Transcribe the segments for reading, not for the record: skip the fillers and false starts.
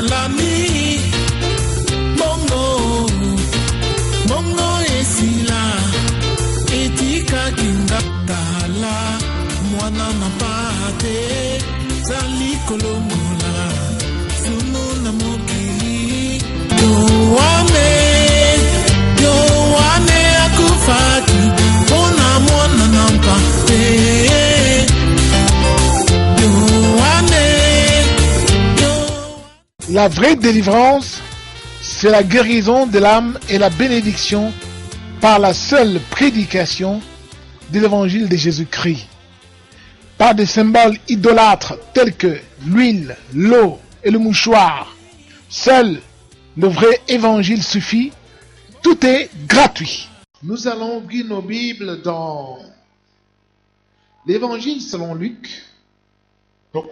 Nalami Mongo Mongo esila Etika kinga Tala Mwana mapate Zali kolomola Sunu na mokili Yowane akufaki Ona mwana nampate La vraie délivrance, c'est la guérison de l'âme et la bénédiction par la seule prédication de l'évangile de Jésus-Christ. Par des symboles idolâtres tels que l'huile, l'eau et le mouchoir. Seul le vrai évangile suffit. Tout est gratuit. Nous allons ouvrir nos Bibles dans l'évangile selon Luc. Au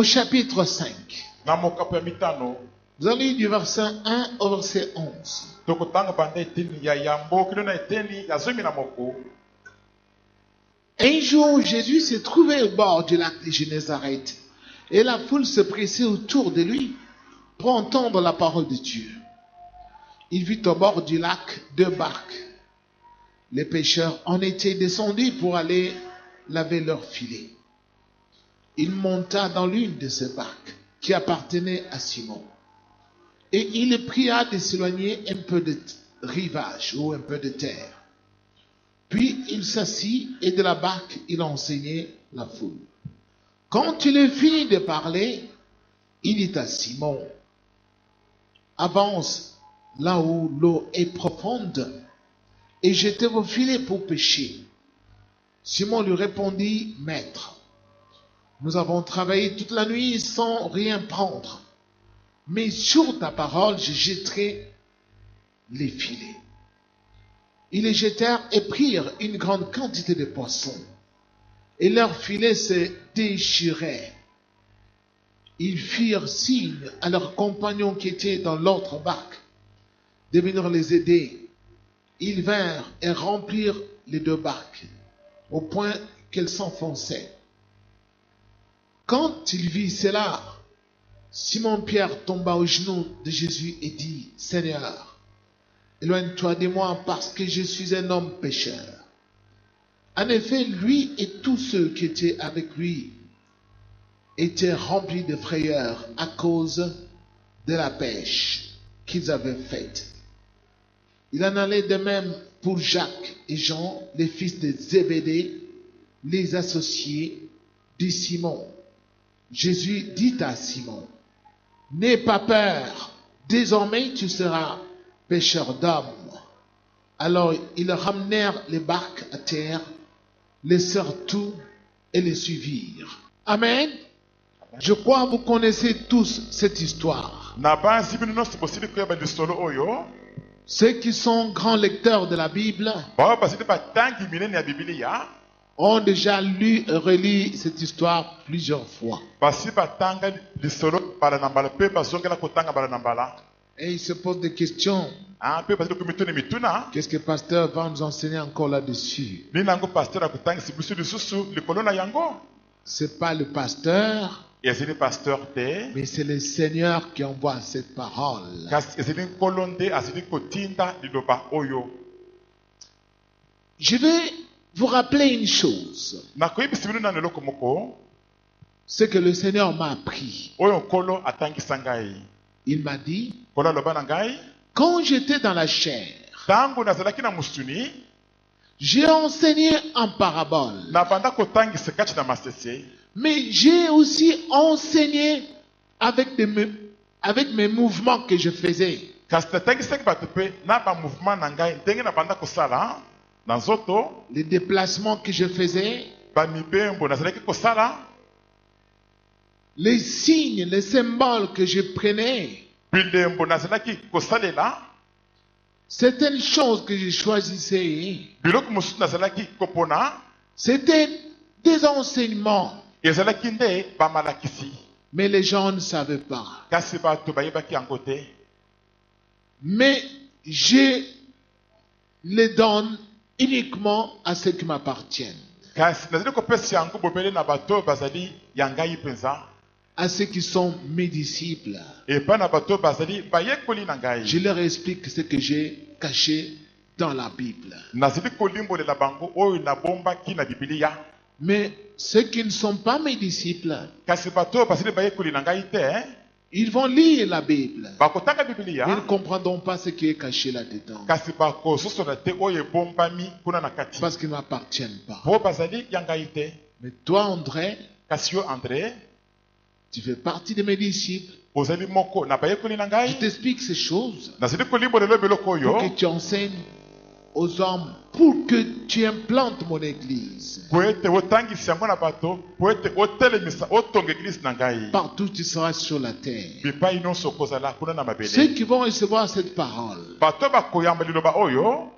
chapitre 5. Vous allez du verset 1 au verset 11. Un jour, Jésus s'est trouvé au bord du lac de Génézareth et la foule se pressait autour de lui pour entendre la parole de Dieu. Il vit au bord du lac 2 barques. Les pêcheurs en étaient descendus pour aller laver leurs filets. Il monta dans l'une de ces barques qui appartenait à Simon. Et il le pria de s'éloigner un peu de rivage ou un peu de terre. Puis il s'assit et de la barque il enseignait la foule. Quand il eut fini de parler, il dit à Simon, « Avance là où l'eau est profonde et jetez vos filets pour pêcher. » Simon lui répondit, « Maître, nous avons travaillé toute la nuit sans rien prendre, mais sur ta parole, je jetterai les filets. » Ils les jetèrent et prirent une grande quantité de poissons, et leurs filets se déchiraient. Ils firent signe à leurs compagnons qui étaient dans l'autre barque de venir les aider. Ils vinrent et remplirent les 2 barques, au point qu'elles s'enfonçaient. Quand il vit cela, Simon-Pierre tomba aux genoux de Jésus et dit, « Seigneur, éloigne-toi de moi parce que je suis un homme pécheur. » En effet, lui et tous ceux qui étaient avec lui étaient remplis de frayeur à cause de la pêche qu'ils avaient faite. Il en allait de même pour Jacques et Jean, les fils de Zébédée, les associés de Simon. Jésus dit à Simon, « N'aie pas peur, désormais tu seras pêcheur d'hommes. » Alors ils ramenèrent les barques à terre, laissèrent tout et les suivirent. Amen. Je crois que vous connaissez tous cette histoire. Ceux qui sont grands lecteurs de la Bible ont déjà lu et relu cette histoire plusieurs fois. Et ils se posent des questions. Qu'est-ce que le pasteur va nous enseigner encore là-dessus? C'est pas le pasteur, mais c'est le Seigneur qui envoie cette parole. Je vais vous rappeler une chose. Ce que le Seigneur m'a appris. Il m'a dit, quand j'étais dans la chair, j'ai enseigné en parabole. Mais j'ai aussi enseigné avec mes mouvements que je faisais. Les déplacements que je faisais. Les signes, les symboles que je prenais. Certaines choses que je choisissais. C'était des enseignements. Mais les gens ne savaient pas. Mais je les donne uniquement à ceux qui m'appartiennent. kasi nazali kopesa yango bobele na bato bazali ya ngai mpenza à ceux qui sont mes disciples. epa na bato bazali bayekoli na ngai Je leur explique ce que j'ai caché dans la Bible. nazali kolimbolela bango oyo nabombaki na bibilia Mais ceux qui ne sont pas mes disciples, kasi bato bazali bayekoli na ngai te ils vont lire la Bible. bakotanga Ils ne bibilia comprendront pas ce qui est caché là-dedans. kasi bakososola te oyo ebombami kuna na kati Parce qu'ils ne m'appartiennent pas. po bazali ya ngai te Mais toi, André, kasi yo andre tu fais partie de mes disciples. ozali moko na bayekoli na Je ngai t'explique ces choses nazali kolimbolela biloko pour oyo que tu enseignes aux hommes, pour que tu implantes mon église. po ete otangisi yango na bato po ete otelemisa otonga eglise na ngai Partout tu seras sur la terre. bipai nyonso kozala kuna na mabele Ceux qui vont recevoir cette parole, bato bakoyamba liloba oyo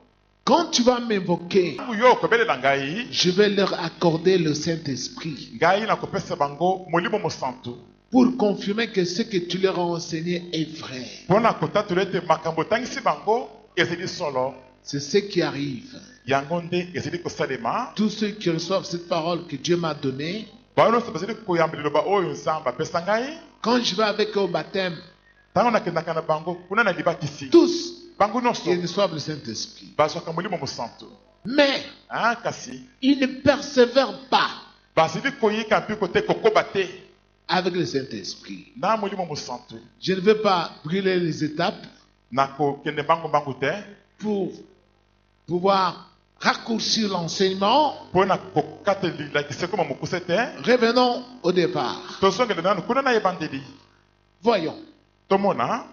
quand tu vas m'invoquer, ntango yo okobelela ngai je vais leur accorder le Saint-Esprit ngai nakopesa bango molimo mosantu pour confirmer que ce que tu leur as enseigné est vrai. mpo na kotatula ete makambo otangisi bango ezali solo C'est ce qui arrive. yango nde ezali kosalema Tous ceux qui reçoivent cette parole que Dieu m'a donnée, bango nyonso bazali koyamba liloba oyo nzambe apesa ngai quand je vais avec eux au baptême, ntango nakendaka na bango kuna na libatisi tous, bango nyonso ils reçoivent le Saint-Esprit. bazwaka molimo mosantu Mais kasi ils ne persévèrent pas bazali koyika mpiko te kokoba te avec le Saint-Esprit. na molimo mosantu Je ne veux pas brûler les étapes na kokende mbangu te pour pouvoir raccourcir l'enseignement. mpo na kokatelilakisa koma mokuse te Revenons au départ. tozongele nanu kuna na ebandeli Voyons. tomona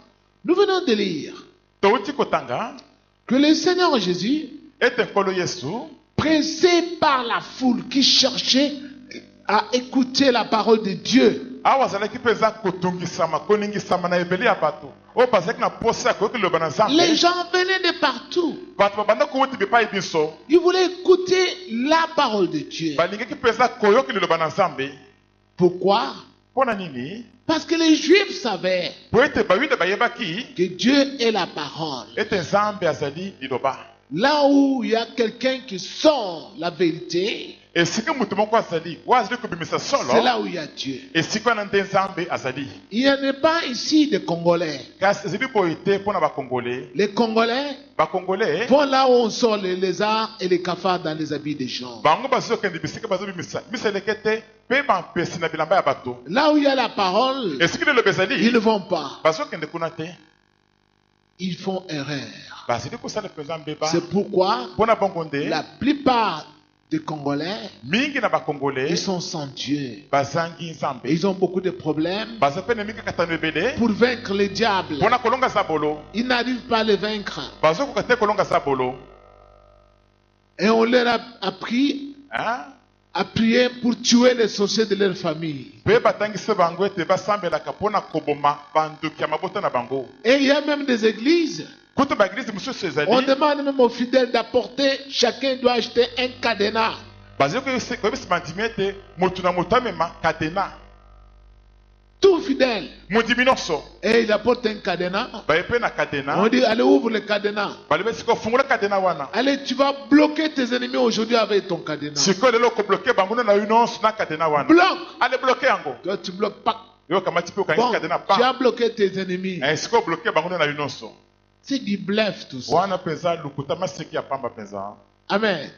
Nous venons de lire touti kotanga que le Seigneur Jésus, ete nkolo yesu pressé par la foule qui cherchait à écouter la parole de Dieu, awa azalaki mpenza kotungisama koningisama na ebele ya bato oyo bazalaki na posa ya koyoki liloba na les nzambe gens venaient de partout. bato babanda kowuti bipai biso Ils voulaient écouter la parole de Dieu. balingaki mpenza koyoki liloba na nzambe Pourquoi? mpo na nini Parce que les Juifs savaient po ete bayuda bayebaki que Dieu est la parole. ete nzambe azali liloba Là où il y a quelqu'un qui sort la vérité, esika moto moko azali oyo azali kobimisa c'est solo là où il y a Dieu. esika wana nde nzambe azali Il n'y en a pas ici de Congolais. kasi ezali boye te mpo na bakongole Les Congolais bakongole vont là où on sort les lézards et les cafards dans les habits des gens. bango bazokende bisika bazobimisa biseleke te mpe bampesi na bilamba ya bato Là où il y a la parole, esika liloba ils ne ezali vont pas. bazokende kuna te Ils font erreur. bazali kosala mpenza mbeba C'est pourquoi mpo na bongo nde la plupart des Congolais, mingi na bakongole ils sont sans Dieu. bazangi nzambe Ils ont beaucoup de problèmes. baza mpe na mingi katano ebele Pour vaincre le diable, mpo na kolonga sa bolo ils n'arrivent pas à le vaincre. bazokoka te kolonga sa bolo Et on leur a appris à prier pour tuer les sorciers de leur famille. mpe batangisi bango ete basambelaka mpo na koboma banduki ya mabota na bango Et il y a même des églises. kuta baeglise mosusu On ezali demande même aux fidèles d'apporter, chacun doit acheter un cadenas. bazali koyebisa bandimi ete motu na motu amema kadena Tout fidèle. mondimi nyonso Et il apporte un cadenas. baye mpe na kadena On dit, allez, ouvre le cadenas. balobi sikoyo fungola kadena wana Allez, tu vas bloquer tes ennemis aujourd'hui avec ton cadenas. sikoyo lelo okobloke bango na yo nyonso na kadena wana Bloque. ale bloke yango Toi, tu bloques pas. yo okamati mpe Bon, okangisi kadena tu as pa bloqué tes ennemis. sikoyo obloke bango na yo nyonso C'est du bluff tout ça. wana mpenza lokuta maseki ya pamba mpenza Amen.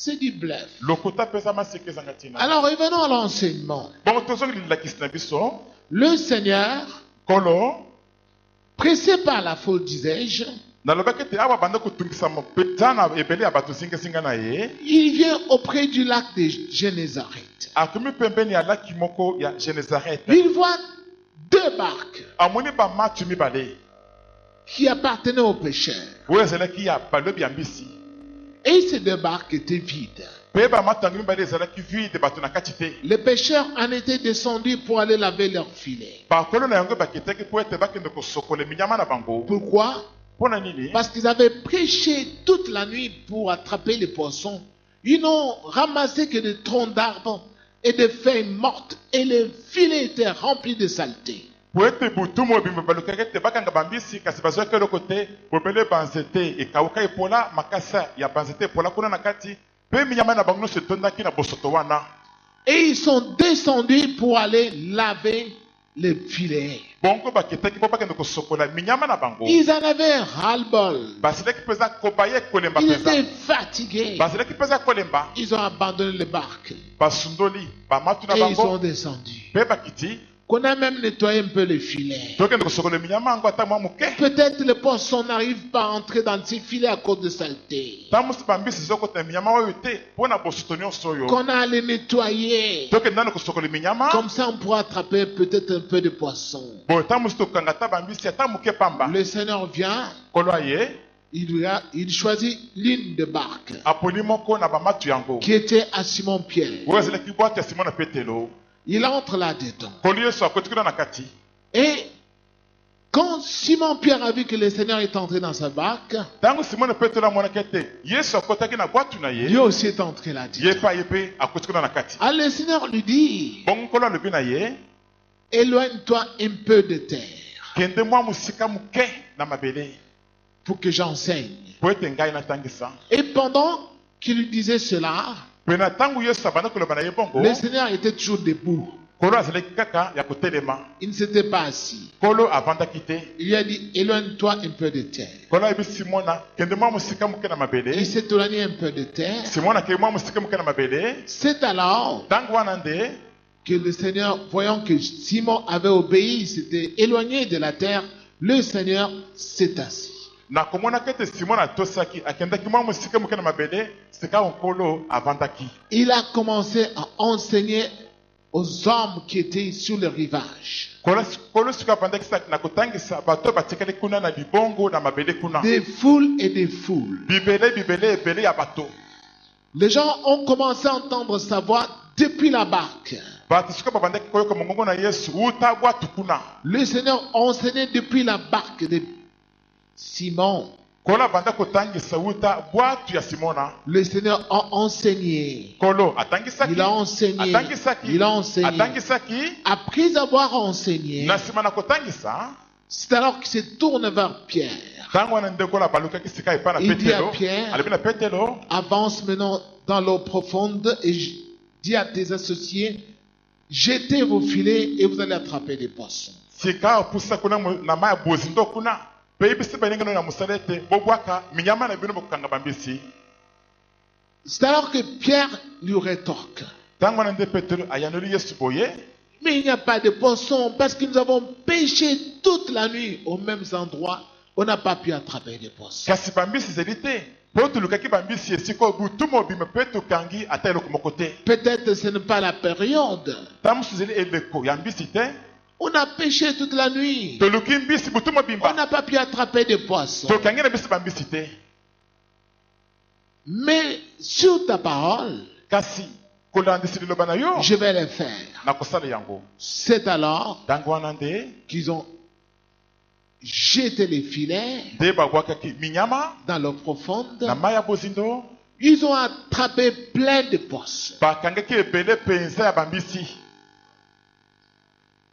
C'est du bluff. lokuta mpenza maseki ezanga ntina Alors revenons à l'enseignement. bongo tozolilakisi na biso Le Seigneur, kolo pressé par la foule, disais-je, nalobaki ete awa banda kotungisama mpenza na ebele ya bato singasinga na ye il vient auprès du lac de Génézareth. akomi pembeni ya laki moko ya genezaret Il voit deux barques amoni bamatu mibale qui appartenaient aux pêcheurs. oyo ezalaki ya balobi ya mbisi Et ces deux barques étaient vides. mpe bamatu yango mibale ezalaki vide bato na kati te Les pêcheurs en étaient descendus pour aller laver leurs filets. bakolo na yango bakitaki mpo ete bakende kosokola minyama na bango Pourquoi? mpo na nini Parce qu'ils avaient prêché toute la nuit pour attraper les poissons. Ils n'ont ramassé que des troncs d'arbres et des feuilles mortes et les filets étaient remplis de saleté. po ete butu mobimba balukaki ete bakanga bambisi kasi bazwaki eloko te bobele banzete ekawuka epola makasa ya banzete epola kuna na kati Pe minyama na bango se tondaki na bosoto wana. Et ils sont descendus pour aller laver les filets. Bongo baketaki po bakende kosokola minyama na bango. Ils en avaient ras-le-bol. Basileki peza kobaye kolemba Ils peza. étaient fatigués. Basileki peza kolemba. Ils ont abandonné les barques. Basundoli bamatu na Et ils sont bango. descendus. Pe bakiti. Qu'on a même nettoyé un peu les filets. Tokende kosokola minyama ngo ata mwa muke. Peut-être les poissons n'arrivent pas à entrer dans ces filets à cause de saleté. Tamusi bambisi zokota minyama oyo te pona bosoto nyonso oyo. Qu'on a à les nettoyer. Tokende nano kosokola minyama. Comme ça, on pourra attraper peut-être un peu de poissons. Bon tamusi tokanga ta bambisi ata muke pamba. Le Seigneur vient, Kolo aye. il choisit l'une des barques Aponi moko na bamatu yango. qui était à Simon-Pierre. Oyo azeleki bwatu ya Simona Petelo. Il entre là-dedans. Kolo yesu akoti kuna na kati. Et quand Simon-Pierre a vu que le Seigneur est entré dans sa barque, Tango Simona Petelo amonaki ete yesu akotaki na bwatu na lui ye. aussi est entré là-dedans. Ye pa ye pe akoti kuna na kati. Alors le Seigneur lui dit, Bongo kolo alobi na ye. éloigne-toi un peu de terre Kende mwa musika muke na mabele. pour que j'enseigne. Po ete ngai natangisa. Et pendant qu'il lui disait cela, Pena tango yesu abanda koloba na ye bongo. le Seigneur était toujours debout. Kolo azeleki kaka ya kotelema. Il ne s'était pas assis. Kolo avandaki te. Il lui a dit, éloigne-toi un peu de terre. Kolo ayebi Simona kende mwa musika muke na mabele. Il s'est éloigné un peu de terre. Simona ke mwa musika muke na mabele. C'est alors Tango wana nde que le Seigneur, voyant que Simon avait obéi, il s'était éloigné de la terre, le Seigneur s'est assis. na komona kete Simona atosaki akendaki mwa musika muke na mabele sika onkolo avandaki. Il a commencé à enseigner aux hommes qui étaient sur le rivage. Kolo sika avandaki na kotangisa bato batikali kuna na libongo na mabele kuna. Des foules et des foules. Bibele ebele ya bato. Les gens ont commencé à entendre sa voix depuis la barque. Bato sika babandaki koyoka mongongo na Yesu uta bwatu kuna. Le Seigneur enseignait depuis la barque de Simon. Kolo abanda kotangisa uta bwatu ya Simona. Le Seigneur a enseigné. Kolo atangisaki. Il a enseigné. Atangisaki. Il a enseigné. Atangisaki. Après avoir enseigné, Na sima na kotangisa. c'est alors qu'il se tourne vers Pierre. Tango wana ndeko la balukaki sika epa na Il dit à Petelo. Pierre, Alebi na Petelo. avance maintenant dans l'eau profonde et dis à tes associés, jetez vos filets et vous allez attraper des poissons. Sika opusa kuna na maya bozindo kuna. Pe ibisi banengano na musalete bobwaka minyama na bino bokanga bambisi. C'est alors que Pierre lui rétorque, Tango wana nde Petelo ayanoli Yesu boye. mais il n'y a pas de poissons parce que nous avons pêché toute la nuit aux mêmes endroits. On n'a pas pu attraper des poissons. Kasi bambisi zelite. Po tulukaki bambisi esiko butu mobime pe tokangi ata eloko moko te. Peut-être ce n'est pas la période. Tamusu zeli eleko ya mbisi te. On a pêché toute la nuit. Toluki mbisi butu On mobimba. n'a pas pu attraper des poissons. Tokangi na bisi bambisi te. Mais sur ta parole, Kasi kolandisi liloba na yo. je vais le faire. Na kosala yango. C'est alors Tango wana nde qu'ils ont jeté les filets nde babwakaki minyama dans l'eau profonde. na maya bozindo. Ils ont attrapé plein de poissons. Bakangaki ebele penza ya bambisi.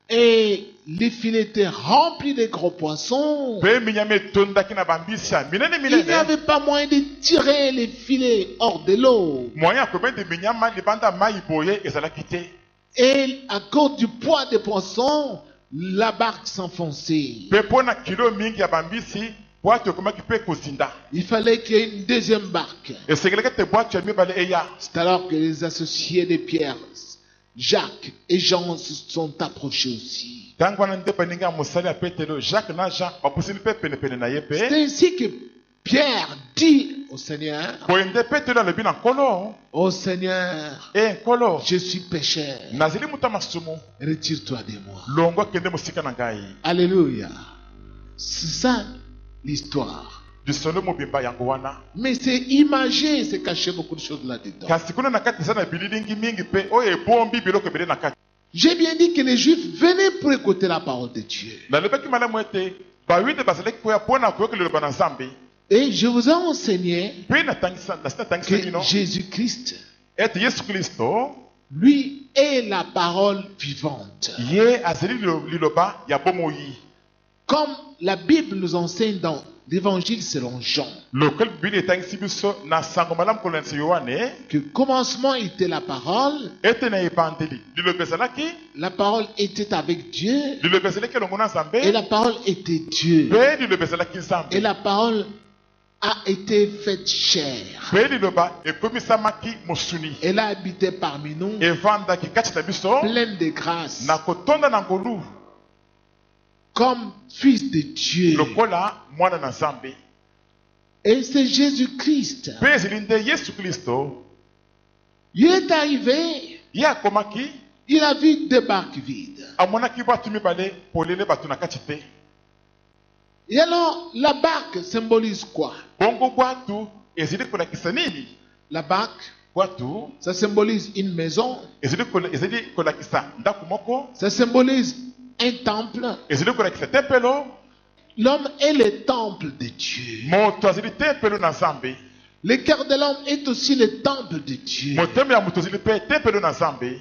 Et les filets étaient remplis de gros poissons. Pe minyama etondaki na bambisi ya minene Il n'y minene. avait pas moyen de tirer les filets hors de l'eau. Moyen ya komende minyama libanda mai boye ezalaki te. Et à cause du poids des poissons, la barque s'enfonçait. Pe pona kilo mingi ya bambisi bwatu ekomaki pe kozinda. Il fallait qu'il y ait une deuxième barque. Esengelaki te bwatu ya mibale eya. C'est alors que les associés de Pierre, Jacques et Jean se sont approchés aussi. Tango wana nde baninga ya mosali ya Petelo Jacques na Jean bapusini pe penepene na ye pe. C'est ainsi que Pierre dit au Seigneur, Boye nde Petelo alobi na nkolo. ô Seigneur, Nkolo je suis pécheur, nazeli mutu ya masumu. retire-toi de moi. Longwa kende mosika na ngai. Alléluia. C'est ça l'histoire. Bisolo mobimba yango wana. Mais c'est imagé, c'est caché beaucoup de choses là-dedans. Kasi kuna na kati eza na bililingi mingi pe oyo ebombi biloko ebele na kati. J'ai bien dit que les Juifs venaient pour écouter la parole de Dieu. Nalobaki malamu ete bayude bazalaki koya mpona koyoka liloba na Nzambe. Et je vous ai enseigné Mpe natangisa que bino Jésus-Christ, ete Yesu Kristo lui, est la parole vivante. ye azali liloba ya bomoi. Comme la Bible nous enseigne dans l'évangile selon Jean. local Bible etangisi biso na sango malamu kolonisa Yohane Que commencement était la parole, ete na ebandeli liloba ezalaki la parole était avec Dieu, liloba ezalaki elongo na Nzambe et la parole était Dieu. mpe liloba ezalaki Et Nzambe la parole a été faite chair. mpe liloba ekomisamaki mosuni Elle a habité parmi nous, evandaki kati na biso pleine de grâce, na kotonda na ngolu comme fils de Dieu. lokola mwana na Nzambe Et c'est Jésus-Christ. mpe ezali nde Yesu Kristo Il est arrivé, ye akomaki il a vu deux barques vides. amonaki batu mibale polele batu na kati te Et alors, la barque symbolise quoi? bongo bwatu ezali kolakisa nini La barque, bwatu ça symbolise une maison, ezali kolakisa ndako moko ça symbolise un temple. ezali kolakisa tempelo L'homme est le temple de Dieu. moto azali tempelo na Nzambe Le cœur de l'homme est aussi le temple de Dieu. motema ya moto azali mpe tempelo na Nzambe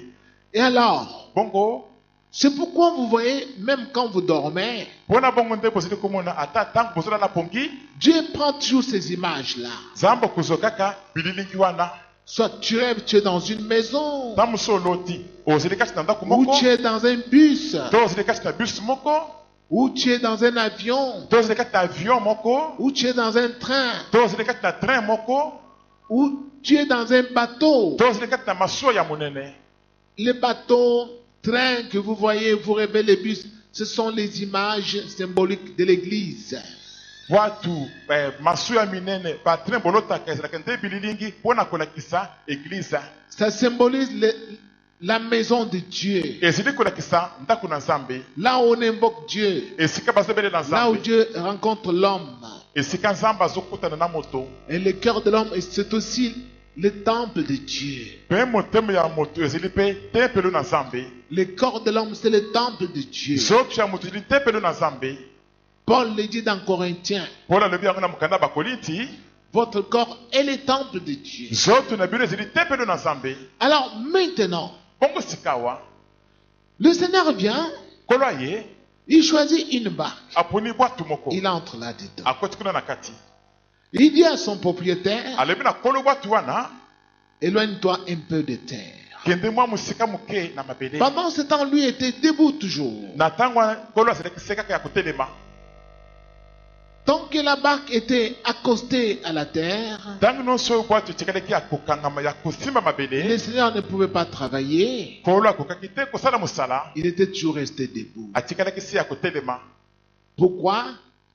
Et alors, bongo c'est pourquoi vous voyez, même quand vous dormez, mpona bongo nde bozali komona ata ntango bozolala pongi Dieu prend toujours ces images-là. Nzambe kozwa kaka bililingi wana Soit tu rêves, tu es dans une maison, ntango mosu oloti ozali kati na ndako ou moko tu es dans un bus, to ozali kati na bus moko ou tu es dans un avion, to ozali kati na avion moko ou tu es dans un train, to ozali kati na train moko ou tu es dans un bateau. to ozali kati na masuwa ya monene Les bateaux, trains que vous voyez, vous rêvez les bus, ce sont les images symboliques de l'église. watu masuwa ya minene batrain bolotaka ezalaka nde bililingi mpona kolakisa eglize Ça symbolise la maison de Dieu. ezali kolakisa ndako na Nzambe Là où on invoque Dieu, esika bazobelela là où Nzambe Dieu rencontre l'homme. esika Nzambe azokutana na moto Et le cœur de l'homme, c'est aussi le temple de Dieu. mpe motema ya moto ezali mpe tempelo na Nzambe Le corps de l'homme, c'est le temple de Dieu. nzoto ya moto ezali tempelo na Nzambe Paul le dit dans Corinthiens, Paul alobi yango na mokanda bakolinti votre corps est le temple de Dieu. nzoto na bino ezali tempelo na Nzambe Alors maintenant, bongo sikawa le Seigneur vient, kolo aye il choisit une barque. aponi bwatu moko Il entre là-dedans. akoti kuna na kati Il dit à son propriétaire, alobi na kolo bwatu wana éloigne-toi un peu de terre. kende mwa mosika moke na mabele Pendant ce temps, lui était debout toujours. na ntango wana kolo azalaki se kaka ya kotelema Tant que la barque était accostée à la terre, ntango nyonso oyo bwatu etikalaki ya kokangama ya kosimba le mabele Seigneur ne pouvait pas travailler. kolo akokaki te kosala mosala Il était toujours resté debout. atikalaki se ya kotelema Pourquoi?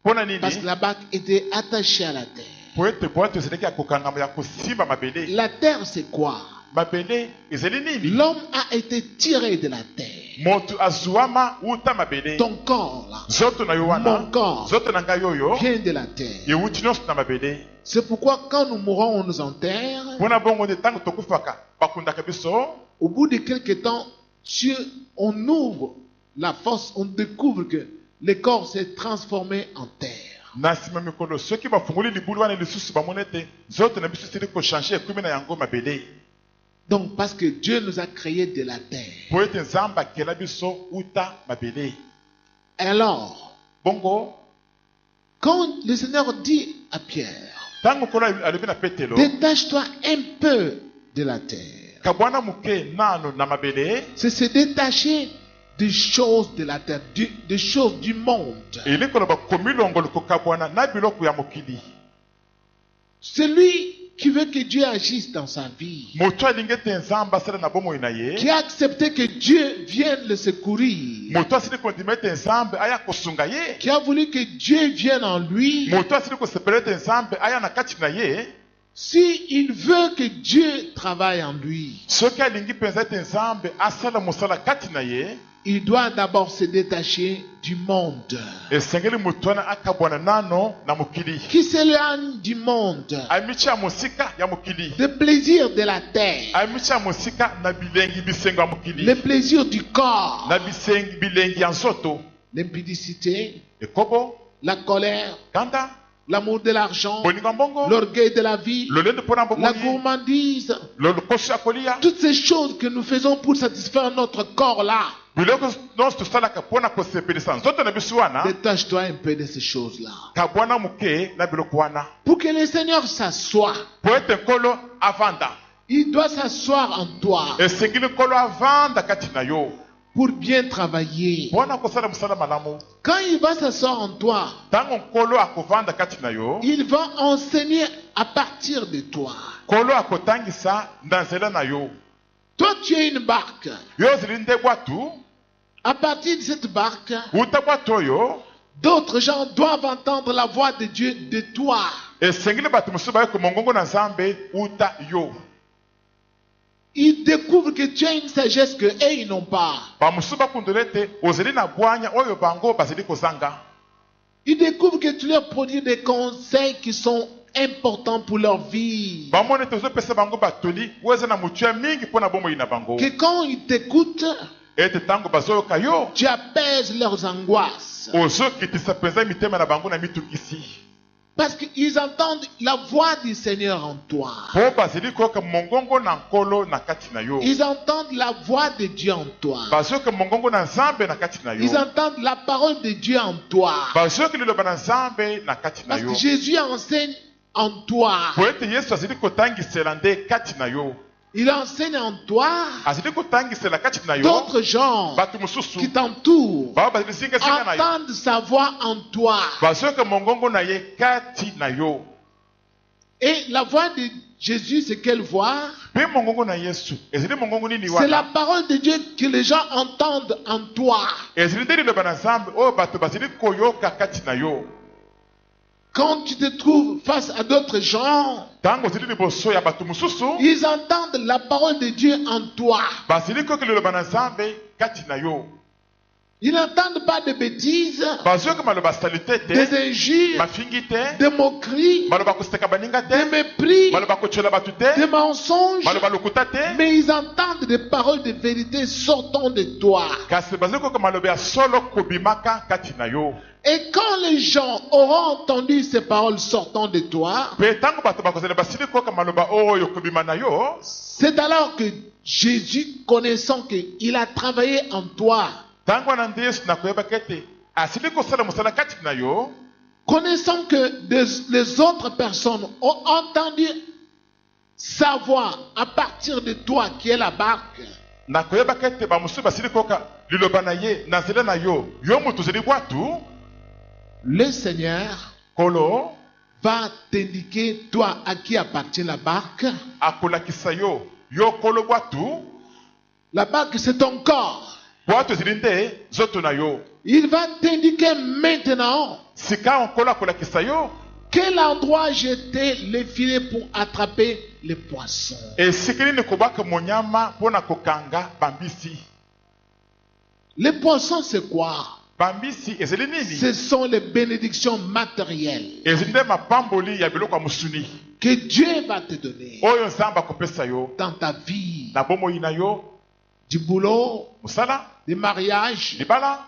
mpona nini Parce que la barque était attachée à la terre. po ete bwatu ezalaki ya kokangama ya kosimba mabele La terre, c'est quoi? mabele ezali nini L'homme a été tiré de la terre. moto azwama uta mabele Ton corps, là, nzoto na yo mon wana corps, nzoto na ngai oyo vient de la terre. ewuti nyonso na mabele C'est pourquoi quand nous mourons, on nous enterre. mpona bongo nde ntango tokufaka bakundaka biso Au bout de quelques temps, Dieu, on ouvre la fosse, on découvre que le corps s'est transformé en terre. na nsima mikolo soki bafungoli libulu wana lisusu bamoni ete nzoto na biso esili kochange ekumi na yango mabele Donc, parce que Dieu nous a créés de la terre. po ete nzambe akela biso uta mabele Alors, bongo quand le Seigneur dit à Pierre, ntango kolo alobi na petelo détache-toi un peu de la terre. kabwana moke nano na mabele C'est se détacher des choses de la terre, des choses du monde. eli koloba komilongolo kokabwana na biloko ya mokili Celui qui veut que Dieu agisse dans sa vie, moto alingi ete nzambe asala na bomoi na ye qui a accepté que Dieu vienne le secourir, moto asili kondima ete nzambe aya kosunga ye qui a voulu que Dieu vienne en lui, moto asili kosepela ete nzambe aya na kati na ye s'il veut que Dieu travaille en lui, soki alingi mpenza ete nzambe asala mosala kati na ye il doit d'abord se détacher du monde. esengeli moto wana akabwana nano na mokili Qui s'éloigne du monde, amici ya mosika ya mokili des plaisirs de la terre, amici ya mosika na bilengi bisengo ya mokili les plaisirs du corps, na bilengi ya nzoto l'impudicité, ekobo la colère, kanda l'amour de l'argent, bolinga mbongo l'orgueil de la vie, lolendo mpona la mbomoi gourmandise, lokoso ya kolia toutes ces choses que nous faisons pour satisfaire notre corps là, biloko nyonso tosalaka mpona kosepelisa nzoto na biso wana Détache-toi un peu de ces choses-là. kabwana moke na biloko wana Pour que le Seigneur s'assoie, po ete nkolo avanda il doit s'asseoir en toi esengeli nkolo avanda kati na yo pour bien travailler. mpona kosala mosala malamu. Quand il va s'asseoir en toi, Ntango nkolo akovanda kati na yo il va enseigner à partir de toi. nkolo akotangisa na nzela na yo. Toi, tu es une barque. Yo ozili nde bwatu À partir de cette barque, uta bwatu oyo d'autres gens doivent entendre la voix de Dieu de toi. esengeli bato mosusu bayoka mongongo na nzambe uta yo. Ils découvrent que tu as une sagesse que eux ils n'ont pas. bamosusu bakundula ete ozali na bwanya oyo bango bazali kozanga. Ils découvrent que tu leur produis des conseils qui sont importants pour leur vie. bamoni ete ozopesa bango batoli oyo eza na motuya mingi mpo na bomoi na bango Que quand ils t'écoutent, ete ntango bazoyoka yo tu apaises leurs angoisses. ozokitisa mpenza mitema na bango na mitungisi Parce qu'ils entendent la voix du Seigneur en toi. mpo bazali koyoka mongongo na nkolo na kati na yo. Ils entendent la voix de Dieu en toi. bazoyoka mongongo na nzambe na kati na Ils yo. entendent la parole de Dieu en toi. bazoyoka liloba na nzambe na kati na Parce yo. que Jésus enseigne en toi. po ete yesu azali kotangisela nde kati na yo. Il enseigne en toi. azali kotangisela kati na yo D'autres gens bato mosusu qui t'entourent bao bazali singasinga na yo entendent sa voix en toi. bazoyoka mongongo na ye kati na yo. Et la voix de Jésus, c'est quelle voix? mpe mongongo na yesu ezali mongongo nini C'est la wana parole de Dieu que les gens entendent en toi. ezali nde liloba na nzambe oyo bato bazali koyoka kati na yo. Quand tu te trouves face à d'autres gens, ntango ozali liboso ya bato mosusu ils entendent la parole de Dieu en toi. bazali koyoka liloba na nzambe kati na yo. Ils n'entendent pas de bêtises, bazoyoka maloba salite des te injures, mafingi te des moqueries, maloba koseka baninga des te mépris, maloba kotiola bato te des mensonges, maloba lokuta te mais ils entendent des paroles de vérité sortant de toi. kasi bazali koyoka maloba ya solo kobimaka kati na yo. Et quand les gens auront entendu ces paroles sortant de toi, mpe ntango bato bakozala basili koyoka maloba oyo kobima na yo c'est alors que Jésus, connaissant qu'il a travaillé en toi, ntango wana nde yesu nakoyebaka ete asili kosala mosala kati na yo connaissant que les autres personnes ont entendu sa voix à partir de toi qui est la barque, nakoyebaka ete bamosusu basili koyoka liloba na ye na nzela na yo yo moto ozali bwatu le Seigneur kolo va t'indiquer toi à qui appartient la barque. akolakisa yo yo kolo bwatu. La barque c'est ton corps. bwatu ezili nde nzoto na yo. Il va t'indiquer maintenant sika nkolo akolakisa yo quel endroit jeter les filets pour attraper les poissons. esika nini kobwaka monyama mpo na kokanga bambisi. Les poissons c'est quoi? bambisi ezali nini? Ce sont les bénédictions matérielles ezali nde mapamboli ya biloko ya mosuni que Dieu va te donner oyo nzambe akopesa yo dans ta vie, na bomoi na yo, du boulot, mosala, du mariage. libala.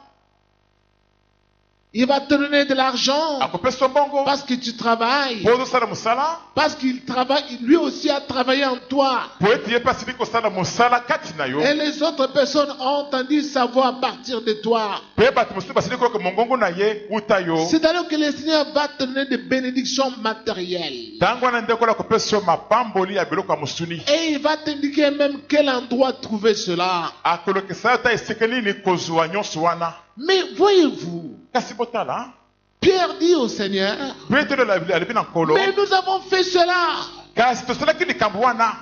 Il va te donner de l'argent akopesa mbongo parce que tu travailles, po ozosala mosala parce qu'il travaille, lui aussi a travaillé en toi. po ete ye mpe asili kosala mosala kati na yo. Et les autres personnes ont entendu sa voix à partir de toi. mpe bato mosusu basili koyoka mongongo na ye uta yo. C'est alors que le Seigneur va te donner des bénédictions matérielles. ntango wana nde kola kopesa yo mapamboli ya biloko ya mosuni. Et il va t'indiquer même quel endroit trouver cela. akolokisa yo ta esika nini kozwa nyonso wana. Mais voyez-vous, kasi botala Pierre dit au Seigneur, petelo alobi na nkolo mais nous avons fait cela kasi tosalaki likambo wana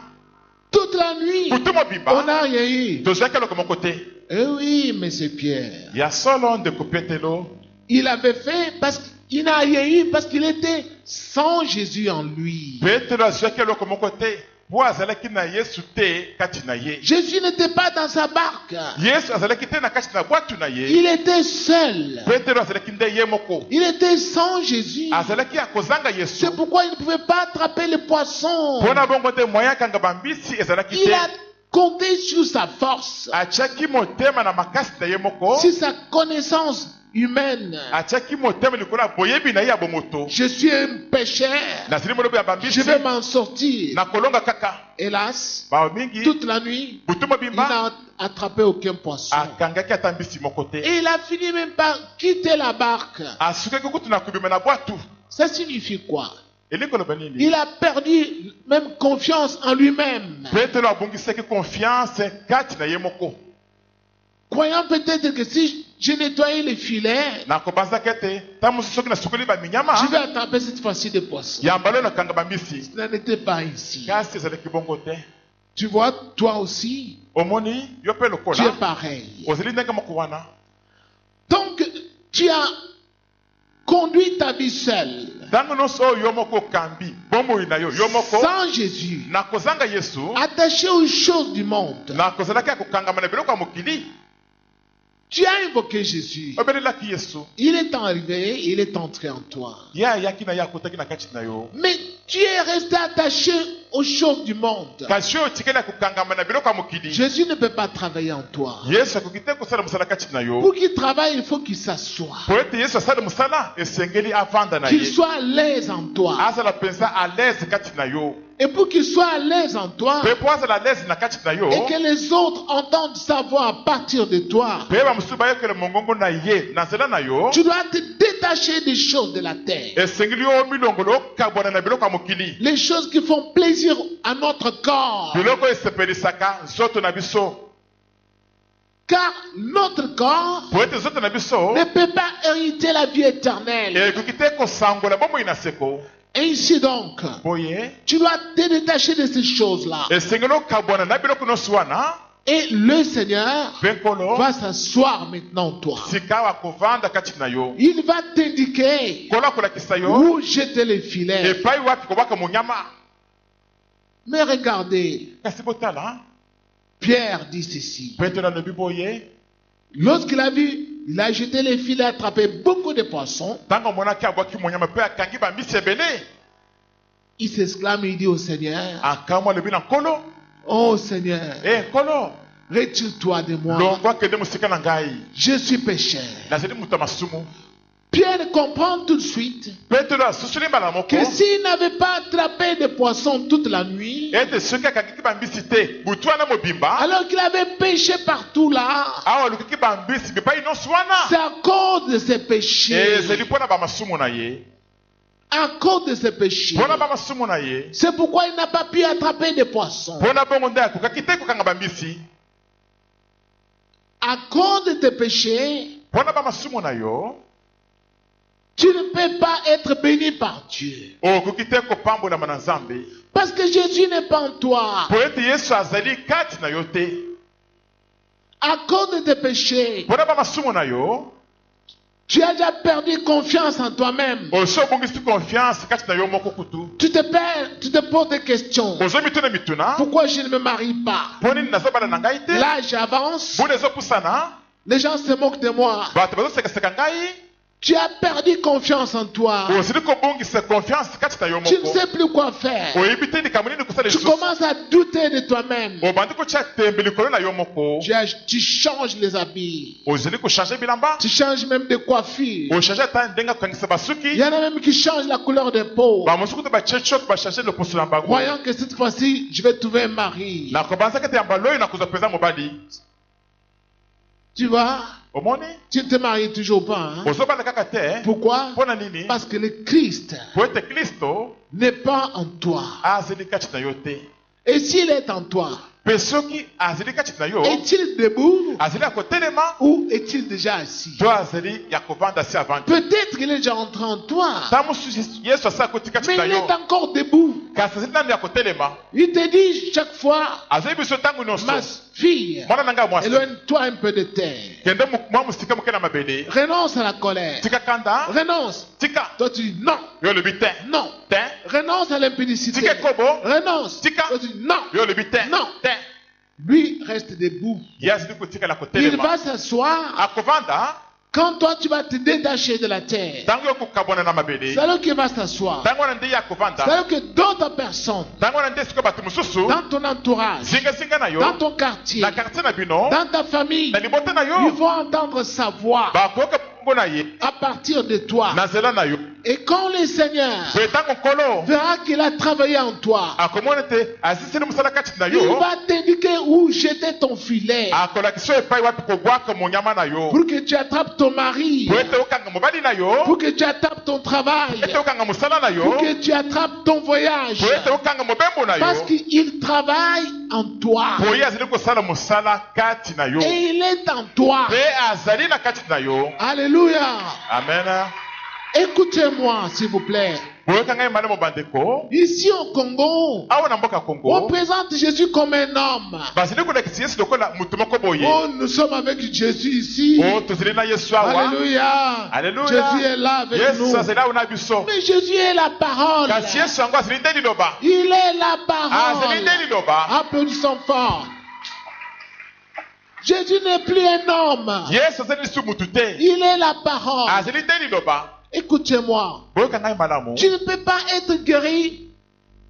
toute la nuit. butu On mobimba n'a rien eu. tozwaki eloko moko te. Eh oui, mais c'est Pierre. ya solo ndeko petelo Il avait fait parce qu'il n'a rien eu parce qu'il était sans Jésus en lui. petelo azwaki eloko moko te po azalaki na yesu te kati na ye. Jésus n'était pas dans sa barque. yesu azalaki te na kati na bwatu na ye. Il était seul. petelo azalaki nde ye moko Il était sans Jésus. azalaki ya kozanga yesu. C'est pourquoi il ne pouvait pas attraper les poissons. mpona bongo te moyen akanga bambisi ezalaki Il te. a compté sur sa force, atiaki motema na makasi na ye moko sur sa connaissance humaine. atiaki motema likolo ya boyebi na ye ya bomoto. Je suis un pécheur. Nazali molobi ya Je bambisi vais m'en sortir. na kolonga kaka. Hélas, Bao mingi toute la nuit, butu il mobimba n'a attrapé aucun poisson. akangaki ata mbisi moko te. Et il a fini même par quitter la barque. Asukaki kutu na kobima na bwatu. Ça signifie quoi? Elingi koloba nini? Il a perdu même confiance en lui-même. Petelo abongisaki confiance kati na ye moko. Croyant peut-être que si je nettoyais les filets, Na kobanzaki ete ta mosusu soki nasukoli baminyama je vais attraper cette fois-ci des poissons. yamba lelo nakanga bambisi. Ce n'était pas ici. Kasi ezalaki bongo te. Tu vois, toi aussi, Omoni yo mpe tu es lokola pareil. ozali ndenge moko wana. Donc, tu as conduit ta vie seule, Ntango nyonso oyo yo moko okambi bomoi na yo moko sans Jésus, na kozanga Yesu attaché aux choses du monde. na kozalaki ya kokangama na biloko ya mokili. Tu as invoqué Jésus. Obelelaki Yesu Il est arrivé, il est entré en toi. ye ayaki na ye akotaki na kati na yo. Mais tu es resté attaché aux choses du monde. Kasi oyo otikeli ya kokangama na biloko ya mokili. Jésus ne peut pas travailler en toi. Yesu akoki te kosala mosala kati na yo. Pour qu'il travaille, il faut qu'il s'assoie. Po ete Yesu asala mosala esengeli avanda na Qu'il ye. soit à l'aise en toi. Azala mpenza à l'aise kati na yo. Et pour qu'il soit à l'aise en toi, Pe po azala à l'aise na kati na yo. et que les autres entendent sa voix à partir de toi, Pe bamosusu bayokele mongongo na ye na nzela na yo. tu dois te détacher des choses de la terre. Esengeli yo milongolo okabwana na biloko ya mokili. Les choses qui font plaisir à notre corps. Biloko esepelisaka nzoto na biso. Car notre corps Po ete nzoto na biso ne peut pas hériter la vie éternelle. ekoki te kosangola bomoi na seko. Ainsi donc, Boye tu dois te détacher de ces choses-là. esengeli okabwana na biloko nyonso wana. Et le Seigneur Mpe nkolo va s'asseoir maintenant en toi. sika akovanda kati na yo. Il va t'indiquer Nkolo akolakisa yo où jeter les filets. epai wapi kobwaka monyama. Mais regardez, Kasi botala Pierre dit ceci. Petro alobi boye Lorsqu'il a vu, il a jeté les filets, attrapé beaucoup de poissons. ntango amonaki abwaki monyama mpe akangi bambisi ebele. Il s'exclame, il dit au Seigneur, Akamwa alobi na nkolo oh Seigneur, nkolo retire-toi de moi. longwa kende mosika na ngai Je suis pécheur. nazali moto ya masumu. Pierre comprend tout de suite Petro asusuli mbala moko que s'il n'avait pas attrapé des poissons toute la nuit, ete soki akangiki bambisi te butu wana mobimba alors qu'il avait péché partout là, awa alukaki bambisi bipai nyonso wana c'est à cause de ses péchés. ezali mpo na bamasumu na ye. À cause de ses péchés. Mpo na bamasumu na ye C'est pourquoi il n'a pas pu attraper des poissons. mpo na bongo nde akokaki te kokanga bambisi. À cause de tes péchés, Mpo na bamasumu na yo tu ne peux pas être béni par Dieu. okoki te kopambolama na nzambe Parce que Jésus n'est pas en toi. po ete yesu azali kati na yo te. À cause de tes péchés, Mpo na bamasumu na yo tu as déjà perdu confiance en toi-même. osi obongisi confiance kati na yo moko kutu. Tu te poses des questions. Ozo mituna mituna Pourquoi je ne me marie pas? mpo nini nazobala na ngai te. L'âge avance. buna ezopusana Les gens se moquent de moi. bato bazosekaseka ngai. Tu as perdu confiance en toi. ozili kobongisa confiance kati na yo Tu ne moko. sais plus quoi faire. oyebi te likambo nini kosala Tu lisusu. commences à douter de toi-même. obandi kotia tembe likolo na yo moko. Tu changes les habits. ozili kochange bilamba. Tu changes même de coiffure. ochange ata ndenge akokangisa Il y basuki. en a même qui changent la couleur de peau. bamosuku te bachechok bachange loposo na bango. Croyant que cette fois-ci, je vais trouver un mari. na kobanzaki ete yamba loyo nakozwa mpenza mobali. Tu vois, omoni tu ne te maries toujours pas. Hein? ozobala kaka te. Pourquoi? mpo na nini Parce que le Christ po ete kristo n'est pas en toi. azali kati na yo te. Et s'il est en toi, mpe soki azali kati na yo est-il debout azali ya kotelema ou est-il déjà assis? to azali ya kovanda si avandi. Peut-être qu'il est déjà entré en toi, ntango mosusu yesu asala koti kati mais na il yo est encore debout. kasi azali nanu ya kotelema. Il te dit chaque fois, azali biso ntango nyonso ma fille, mwana na ngai mwasi éloigne-toi un peu de terre. kende mwa mosika moke na mabele. Renonce à la colère. tika kanda Renonce. tika Toi tu dis non, yo olobi te non. te. Renonce à l'impudicité. tika ekobo Renonce. tika Toi tu dis non. yo olobi te Non. te. Lui reste debout. ye azali kotikala Il kotelema va s'asseoir. akovanda Quand toi tu vas te détacher de la terre, ntango yo kokabwana na mabele. c'est alors qu'il va s'asseoir. ntango wana nde ye C'est akovanda. alors que d'autres personnes, ntango wana nde sikoyo bato mosusu dans ton entourage, zingazinga na yo dans ton quartier, na quartier na bino dans ta famille, na libota na ils yo vont entendre sa voix. bakoyoka mongongo na ye à partir de toi. na nzela na yo. Et quand le Seigneur Mpe ntango nkolo verra qu'il a travaillé en toi, akomona ete asisili mosala kati na il yo, va t'indiquer où jeter ton filet akolakisa yo epai wapi kobwaka monyama na yo, pour que tu attrapes ton mari, po ete okanga mobali na yo, pour que tu attrapes ton travail, ete okanga mosala na yo, pour que tu attrapes ton voyage. po ete okanga mobembo na Parce yo, qu'il travaille en toi. po ye azali kosala mosala kati na yo, Et il est en toi. mpe azali na kati na yo. Alléluia. Amen. Écoutez-moi, s'il vous plaît. boyoka ngai malamu bandeko, Ici au Congo, awa na mboka on Congo présente Jésus comme un homme. bazali kolakisa yesu lokola mutu moko boye. Oh, nous sommes avec Jésus ici. Oh, tozali na yesu awa. Alléluia. Alléluia. Jésus est là avec nous. yesu azali awa na biso, Mais Jésus est la parole. kasi yesu yango azali nde liloba, Il est la azali parole. nde liloba. Applaudissons fort. Jésus n'est plus un homme. yesu azali lisusu mutu te, Il est la parole. azali nde liloba. Écoutez-moi. boyoka ngai malamu, Tu ne peux pas être guéri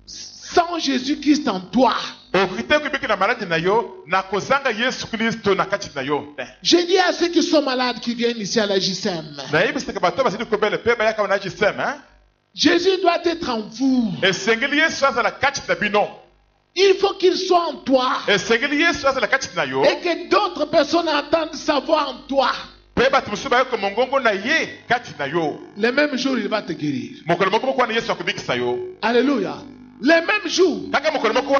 sans Jésus-Christ en toi. okoki te kobiki na maladi na yo na kozanga yesu kristo na kati na yo te. Je dis à ceux qui sont malades qui viennent ici à la JSM, nayebisaka bato bazali kobele mpe bayaka na gisem, Jésus doit être en vous. esengeli yesu azala kati na bino, Il faut qu'il soit en toi. esengeli yesu azala kati na yo, Et que d'autres personnes entendent sa voix en toi. mpe bato mosusu bayoka mongongo na ye kati na yo. Le même jour, il va te guérir. mokolo moko moko wana yesu akobikisa yo, Alléluia. Le même jour, kaka mokolo moko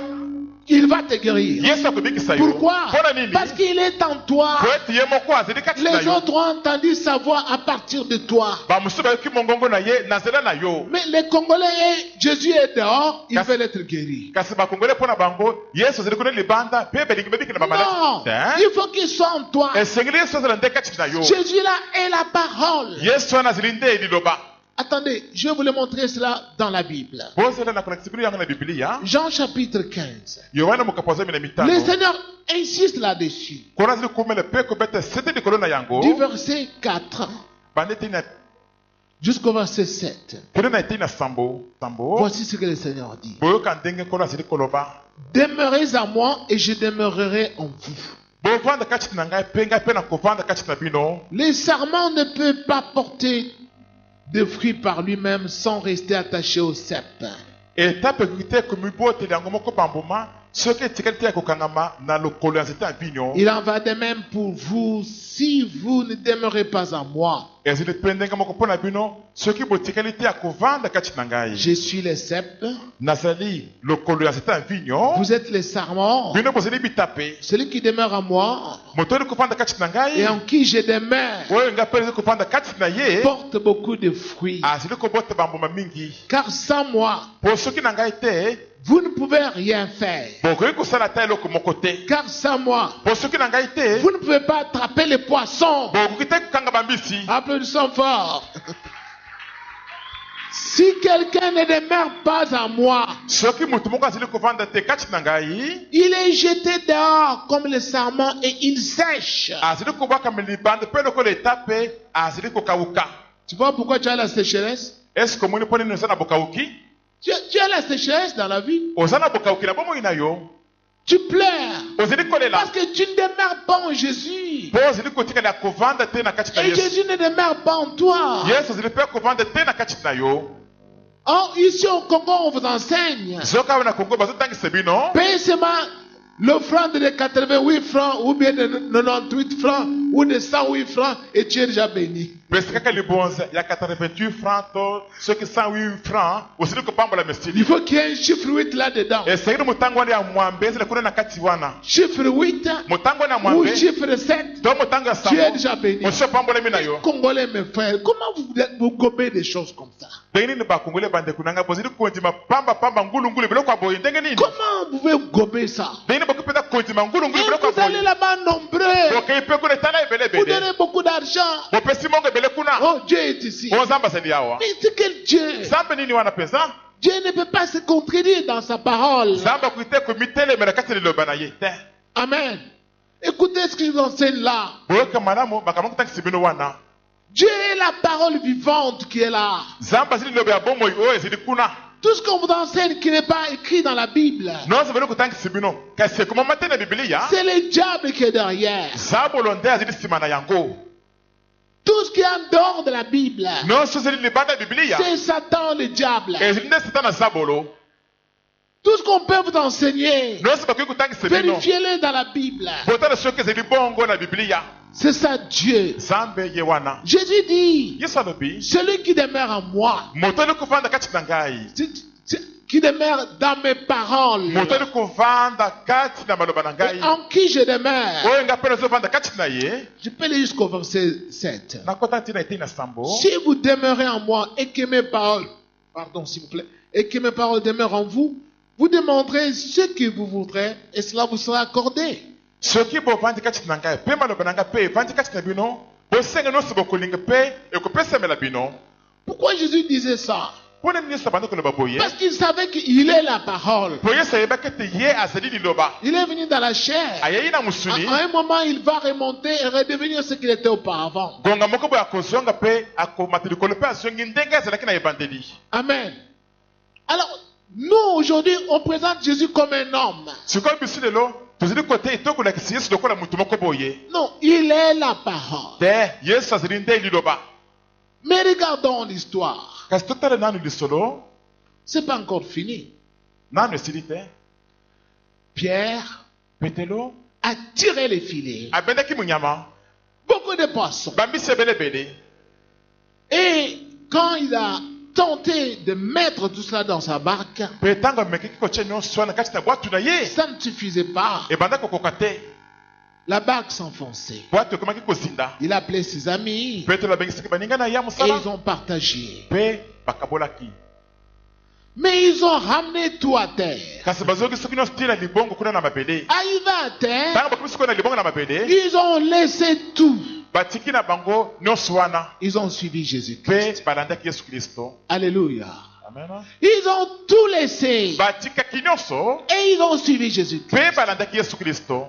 il va te guérir. yesu akobikisa yo. Pourquoi? mpona nini? Parce qu'il est en toi. po ete ye moko azali kati na Les yo, autres ont entendu sa voix à partir de toi. bamosusu bayoki mongongo na ye na nzela na yo. Mais les Congolais, Jésus est dehors, ils Kas- veulent être guéris. kasi bakongole mpona bango yesu azali kuna libanda mpe belingi bebiki na Non, bamaladi te. il faut qu'il soit en toi. esengeli yesu azala nde kati na yo. Jésus là est la parole. yesu wana azali nde liloba. Attendez, je vais vous le montrer cela dans la Bible. bozela na kolakisa bino yango na biblia, Jean chapitre 15. yohana mokapo azami na Le mitano, Seigneur insiste là-dessus. kona azali komela mpe kobeta sete likolo na yango, Du verset 4 banda etei na jusqu'au verset 7. kende na etei na sambo. Voici ce que le Seigneur dit. boyoka ndenge nkolo azali koloba, Demeurez à moi et je demeurerai en vous. bovanda kati na ngai mpe ngai mpe na kovanda kati na bino. Le sarment ne peut pas porter de fruits par lui-même sans rester attaché au cep. etape ekoki te komibotela yango moko bambuma soki etikali te ya kokangama na lokolo ya nzete ya vigno. Il en va de même pour vous si vous ne demeurez pas en moi. ezali mpe ndenge moko mpo na bino soki botikali te ya kovanda kati na ngai. Je suis le cep, nazali lokolo ya nzete ya vigno, vous êtes les sarments. bino bozali bitape. Celui qui demeure en moi moto ali kovanda kati na et ngai, en qui je demeure oyo ngai mpe ezali kovanda kati na ye, porte beaucoup de fruits. azali kobota bambuma mingi. Car sans moi, po soki na ngai te, vous ne pouvez rien faire. bokoki kosala ta eloko moko te. Car sans moi, po soki na ngai te, vous ne pouvez pas attraper les poissons. bokoki te kokanga bambisi. Applaudissons fort. Si quelqu'un ne demeure pas en moi, soki moto moko azali kovanda te kati na ngai, il est jeté dehors comme le sarment et il sèche. azali kobwakama libanda mpe lokola etape azali kokauka. Tu vois pourquoi tu as la sécheresse? eske omoni mpo nini oza na bokauki? Tu as la sécheresse dans la vie. oza na bokauki na bomoi na yo, Tu pleures ozali kolela parce que tu ne demeures pas en Jésus. mpo ozali kotikala ya kovanda te na kati na Et yesu. Jésus ne demeure pas en toi. yesu azali mpe kovanda te na kati na yo. Or, ici au Congo, on vous enseigne. soki awe na kongo bazotangisa bino, Paye seulement l'offrande de 88 francs ou bien de 98 francs ou de 108 francs et tu es déjà béni. pesa kaka libonza ya 88 francs to soki 108 francs osili kopambola Il mesili. faut qu'il y ait un chiffre 8 là-dedans. esengeli motango wana ya mwambe ezala kuna na kati wana, Chiffre 8 motango wana ya ou mwambe chiffre 7. to motango ya Tu es sambo déjà béni. osi opambolami na yo. Congolais, mes frères, comment vous gobez des choses comme ça? ndenge nini bakongole bandeko na ngai bozali kondima pambapamba ngulungulu biloko ya boye? ndenge nini? Comment vous pouvez gober ça? ndenge nini bakopesa kondima ngulungulu Et biloko ya vous allez boye? là-bas nombreux. bokei mpe kuna etala ebele Vous ebele, donnez beaucoup d'argent. bopesi mongo ebele kuna. Oh, Dieu est ici. o nzambe azali awa. Mais c'est quel Dieu? nzambe nini wana mpenza? Dieu ne peut pas se contredire dans sa parole. nzambe akoki te komitelemela kati ya liloba na ye te. Amen. Écoutez ce que je vous enseigne là. boyoka malamu makambo akotangisa bino wana. Dieu est la parole vivante qui est là. nzambe azali liloba ya bomoi oyo ezali kuna. Tout ce qu'on vous enseigne qui n'est pas écrit dans la Bible, nyonso bali kotangisa bino kasi ekomama te na bibilia, c'est le diable qui est derrière. zabolo nde azali nsima na yango. Tout ce qui est en dehors de la Bible, nyonso ezali libanda ya biblia c'est Satan, le diable. ezali nde satana aza bolo. Tout ce qu'on peut vous enseigner, nyonso bakoki kotangisa bino vérifiez-le dans la Bible. botala soki ezali bongo na biblia. C'est ça Dieu. Nzambe ye wana. Jésus dit, Yesu alobi celui qui demeure en moi, moto ali kovanda kati na ngai, qui demeure dans mes paroles, moto ali kovanda kati na maloba na et ngai, en qui je demeure. oyo ngai mpe nazovanda kati na ye. Je peux aller jusqu'au verset 7. nakota ntina etei na sambo. Si vous demeurez en moi et que mes paroles, pardon s'il vous plaît, et que mes paroles demeurent en vous, vous demanderez ce que vous voudrez et cela vous sera accordé. soki bovandi kati na ngai mpe maloba na ngai mpe evandi kati na bino, bosenga nyonso bokolinga mpe ekopesamela bino. Pourquoi Jésus disait ça? mpo nini yesu abandi koloba boye? Parce qu'il savait qu'il est la parole. po yesu ayebaki ete ye azali liloba, Il est venu dans la chair. ayei na mosuni. À un moment, il va remonter et redevenir ce qu'il était auparavant. gonga moko boye akozonga mpe akomata likolo mpe azongi ndenge azalaki na ebandeli. Amen. Alors, nous, aujourd'hui, on présente Jésus comme un homme. sikoyo biso lelo tozali kote tokolakisa yesu lokola motu moko boye Non, il est la parole. te yesu azali nde liloba. Mais regardons l'histoire. kasi totala nanu lisolo, C'est pas encore fini. nanu esili te. Pierre petelo a tiré les filets. abendaki monyama, Beaucoup de poissons. bambisi ebelebele. Et quand il a tenté de mettre tout cela dans sa barque, mpe ntango amekaki kotia nyonso wana kati na bwatu na ye, ça ne suffisait pas. ebanda kokoka te. La barque s'enfonçait. bwatu ekomaki kozinda. Il a appelé ses amis petelo abengisaki baninga na ye ya et mosala ils ont partagé. mpe bakabolaki. Mais ils ont ramené tout à terre. kasi bazongi soki nyonso tina libongo kuna na mabele. Arrivé à terre, ntango bakomi soki na libongo na mabele, ils ont laissé tout. batiki na bango nyonso wana Ils ont suivi Jésus-Christ. mpe balandaki yesu kristo. Alléluia. amen. Ils ont tout laissé batikaki nyonso et ils ont suivi Jésus-Christ. mpe balandaki yesu kristo.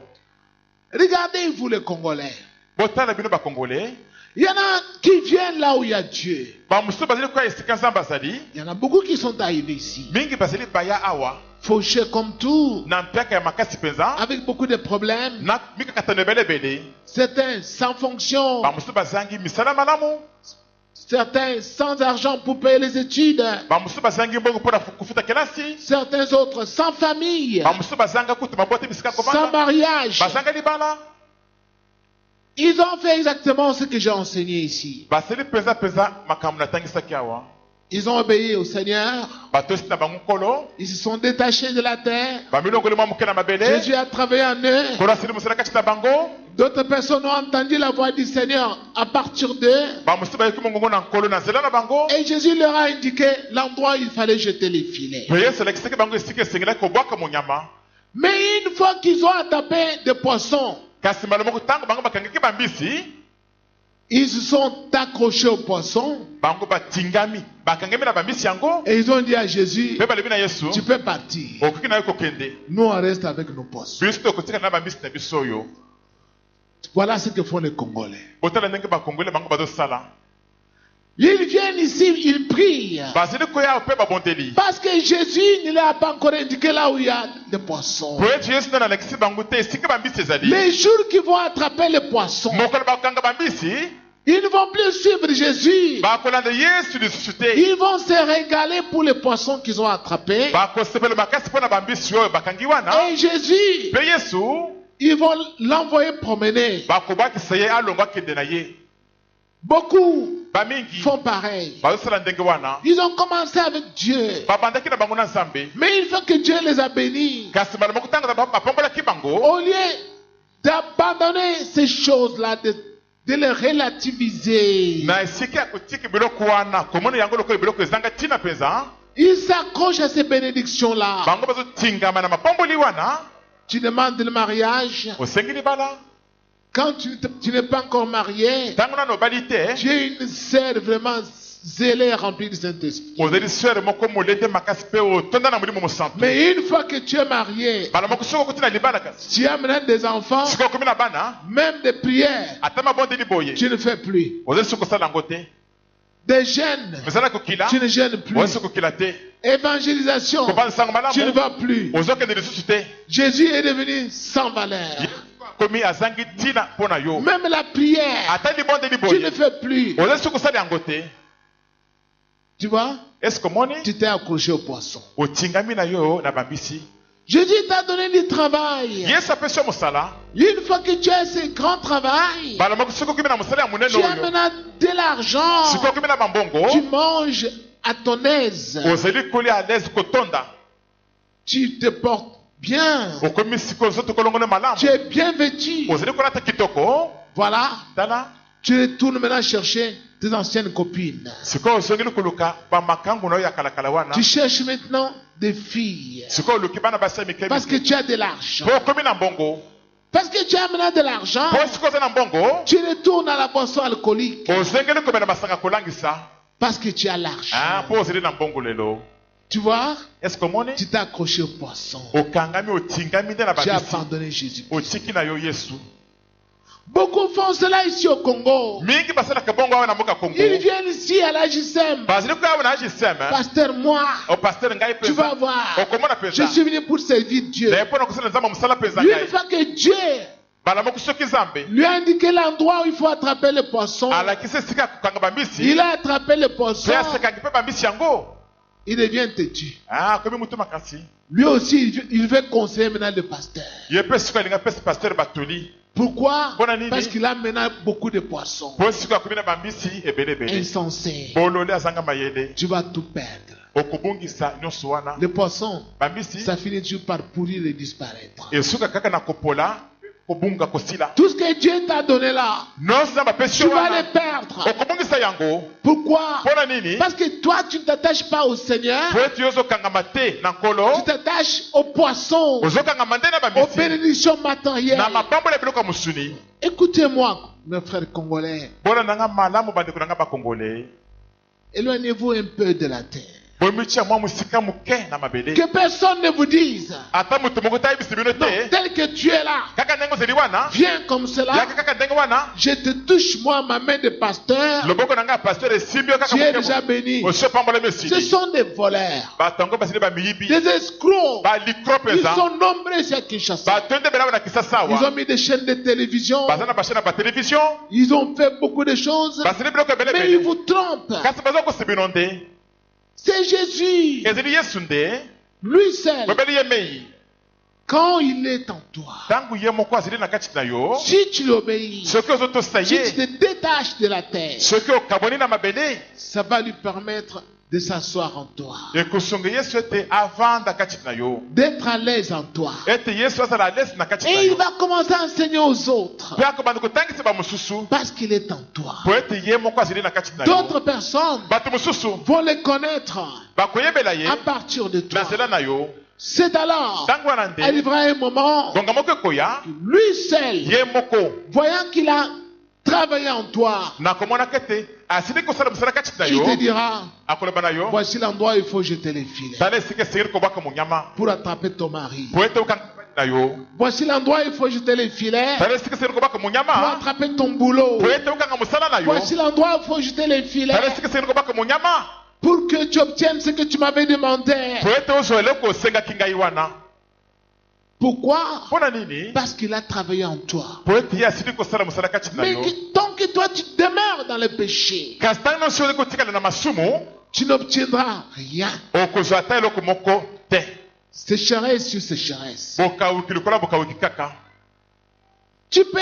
Regardez, vous les Congolais. botala bino bakongole, Il y en a qui viennent là où il y a Dieu. bamosusu bazali koya esika nzambe azali, Il y en a beaucoup qui sont arrivés ici. mingi bazali baya awa Fauchés comme tout, na mpiaka ya makasi mpenza, avec beaucoup de problèmes. na mikakatano ebelebele. Certains sans fonction, bamosusu bazangi misala malamu, certains sans argent pour payer les études, bamosusu bazangi mbongo mpona kofuta kelasi, certains autres sans famille, bamosusu bazanga kutu mabwate bisika sans kovanda, mariage. bazanga libala. Ils ont fait exactement ce que j'ai enseigné ici. basali mpenza makambo natangisaki awa. Ils ont obéi au Seigneur. batosi na bango nkolo, Ils se sont détachés de la terre. bamilongoli mwa moke na mabele, Jésus a travaillé en eux. nkolo asili mosala kati na bango. D'autres personnes ont entendu la voix du Seigneur à partir d'eux. bamosusu bayeki mongongo na nkolo na nzela na bango, Et Jésus leur a indiqué l'endroit où il fallait jeter les filets. mpe yesu alakisaki bango esika esengelaki kobwaka monyama. Mais une fois qu'ils ont attrapé des poissons, kasi mbala moko ntango bango bakangaki bambisi, ils se sont accrochés aux poissons bango batingami bakangami na bambisi yango, et ils ont dit à Jésus, mpe balobi na yesu, tu peux partir. okoki na yo kokende, Nous, on reste avec nos poissons. biso tokotikana na bambisi na biso oyo. Voilà ce que font les Congolais. botala ndenge bakongole bango bazosala, Ils viennent ici, ils prient. bazali koya mpe babondeli. Parce que Jésus ne leur a pas encore indiqué là où il y a des poissons. po ete yesu nde alakisi bango te esika bambisi ezali. Les jours qu'ils vont attraper les poissons, mokolo bakanga bambisi, ils ne vont plus suivre Jésus. bakolanda yesu lisusu te, Ils vont se régaler pour les poissons qu'ils ont attrapés. bakosepela makasi mpo na bambisi oyo bakangi wana. Et Jésus, mpe yesu ils vont l'envoyer promener. bakobakisa ye alongo akende na ye. Beaucoup bamingi font pareil. bazosala ndenge wana, Ils ont commencé avec Dieu. babandaki na bango na nzambe, Mais une fois que Dieu les a bénis, kasi mbala moko ntango bapambolaki bango, au lieu d'abandonner ces choses-là, de les relativiser, na esika ya kotika biloko wana komona yango lokola biloko ezanga ntina mpenza, ils s'accrochent à ces bénédictions-là. bango bazotingama na mapamboli wana. Tu demandes le mariage. osengi libala Quand tu n'es pas encore marié, ntango nano obali te, tu es une sœur vraiment zélée, remplie du Saint-Esprit. ozali sere moko molende makasi mpe otonda na molimo mosantu. Mais une fois que tu es marié, mbala moko soki okoti na libala kasi tu as maintenant des enfants, soki okomi na bana, même des prières, ata mabondeli boye tu ne fais plus. ozali soki kosala yango te. Des jeûnes, misala kokila tu ne jeûnes plus. ozali soki kokila te. Évangélisation, kobanda sango tu ne malamu vas plus. ozokende lisusu te. Jésus est devenu sans valeur. komi azangi tina pona yo. Même la prière, Ata libonde tu ne liboye. fais plus. Oza sukusali angote. Tu vois, Est-ce que moni tu t'es accroché au poisson. otingami na yo na bambisi? Jésus t'a donné du travail. Yesu apesi yo mosala. Une fois que tu as ce grand travail, Baloba soki okimi na mosala ya monene tu as oyo. maintenant de l'argent. Soki okimi na bambongo. Tu manges à ton aise. Ozali kolia à l'aise kotonda. Tu te portes bien. Okomi siko zoto kolongone malamu. Tu es bien vêtu. Ozali kolata kitoko. Voilà. Tala. Tu retournes maintenant chercher tes anciennes copines. Siko ozongeli koluka bamakangu na yo ya kalakala wana. Tu cherches maintenant des filles. Siko oluki bana basi ya mike Parce que tu as de l'argent. po okomi na mbongo. Parce que tu as maintenant de l'argent. Po siko oza na mbongo. Tu retournes à la boisson alcoolique. Ozengeli komela masanga kolangisa. Parce que tu as l'argent. Ah, po ozali na mbongo lelo. Tu vois, Est-ce que moni tu t'es accroché au poisson. okangami otingami nde na Tu as babisi. abandonné Jésus. Otiki na yo Yesu. Beaucoup font cela ici au Congo. Mingi basalaka bongo awa na mboka Kongo. Ils viennent ici à la JSM. Bazali ko awa na JSM. Pasteur, moi, O pasteur ngai tu penza. vas voir. Okomona Je penza. suis venu pour servir Dieu. Na epona kusala nzamba musala penza Une ngai. fois que Dieu Bala mokusoki zambe. lui a indiqué l'endroit où il faut attraper le poisson, Alakisi sika kokanga bambisi. il a attrapé le poisson, Pe asekangi pe bambisi yango. il devient têtu. Ah, komi mutu makasi. Lui aussi, il veut conseiller maintenant le pasteur. Ye pe sika linga pe pasteur batoli. Pourquoi? Bona nini? Parce qu'il a maintenant beaucoup de poissons. Po sika komi na bambisi ebele bele. Insensé. Bolole azanga mayele. Tu vas tout perdre. Okubungisa nyonso wana. Le poisson, Bambisi. ça finit toujours par pourrir et disparaître. Esuka kaka na kopola. Kobunga kosila. Tout ce que Dieu t'a donné là, Non zamba pesio tu vas wana. les perdre. Okubungisa yango. Pourquoi? Pona nini? Parce que toi, tu ne t'attaches pas au Seigneur, Po eti ozokangama te na nkolo. tu t'attaches aux poissons, Ozokangama nde na aux bambisi. bénédictions matérielles. Na mapambola biloko ya musuni. Écoutez-moi, mes frères congolais, Bona nanga malamu bandeko nanga bakongole. éloignez-vous un peu de la terre. Bomicha mwa musika muke na mabele. Que personne ne vous dise, Ata mutu moko tayi bisibino non, te. tel que tu es là, Kaka ndengo zeli wana. viens comme cela, Yaka kaka ndengo wana. je te touche moi ma main de pasteur, Loboko nanga pasteur esimbio kaka tu es muke. déjà béni. Osho pambola Ce mesili. sont des voleurs, Batango basili ba miyibi. des escrocs. Ba likrope Ils za. sont nombreux ici à Kinshasa. Ba twende bela wana kisasa Ils wa. ont mis des chaînes de télévision, Bazana ba chaîne ba télévision. ils ont fait beaucoup de choses, Basili biloko bele mais ils bele. vous trompent. Kasi bazo ko sibinonde. C'est Jésus, Ezili Yesu nde. lui seul. Bebeli yemei. Quand il est en toi, Tangu ye moko azili na kati na yo. si tu l'obéis, Soki ozoto si tu saye. te détaches de la terre, Soki okaboni na mabele. ça va lui permettre de s'asseoir en toi, Ekosunga Yesu ete avanda kati na yo. d'être à l'aise en toi. Ete Yesu azala à l'aise na kati na Et il yo. va commencer à enseigner aux autres Pe akobanda kotangisa ba mosusu. parce qu'il est en toi. Po ete ye moko azali na kati na yo. D'autres personnes Bato mosusu vont les connaître bakoyebela ye à partir de toi. na nzela na yo. C'est alors, Tango wana nde arrivera un moment, ngonga moko ekoya lui seul, ye moko voyant qu'il a travaillé en toi, na komona kete asili kosala mosala kati na il yo te dira, akoloba na yo voici l'endroit où il faut jeter les filets tala esika esengeli kobwaka monyama pour attraper ton mari. po ete okanga na yo Voici l'endroit où il faut jeter les filets tala esika esengeli kobwaka pour monyama attraper ton boulot. po ete okanga mosala na yo Voici l'endroit où il faut jeter les filets tala esika esengeli kobwaka monyama pour que tu obtiennes ce que tu m'avais demandé. po ete ozwa eloko osengaki ngai wana. Pourquoi? Mpona nini? Parce qu'il a travaillé en toi. Po ete ye asili kosala mosala kati na Mais yo. tant que toi tu demeures dans le péché, kasi ntango nyonso ozali kotikala na masumu tu n'obtiendras rien. okozwa ata eloko moko te. Sécheresse sur sécheresse. bokawuki lokola bokawuki kaka. Tu peux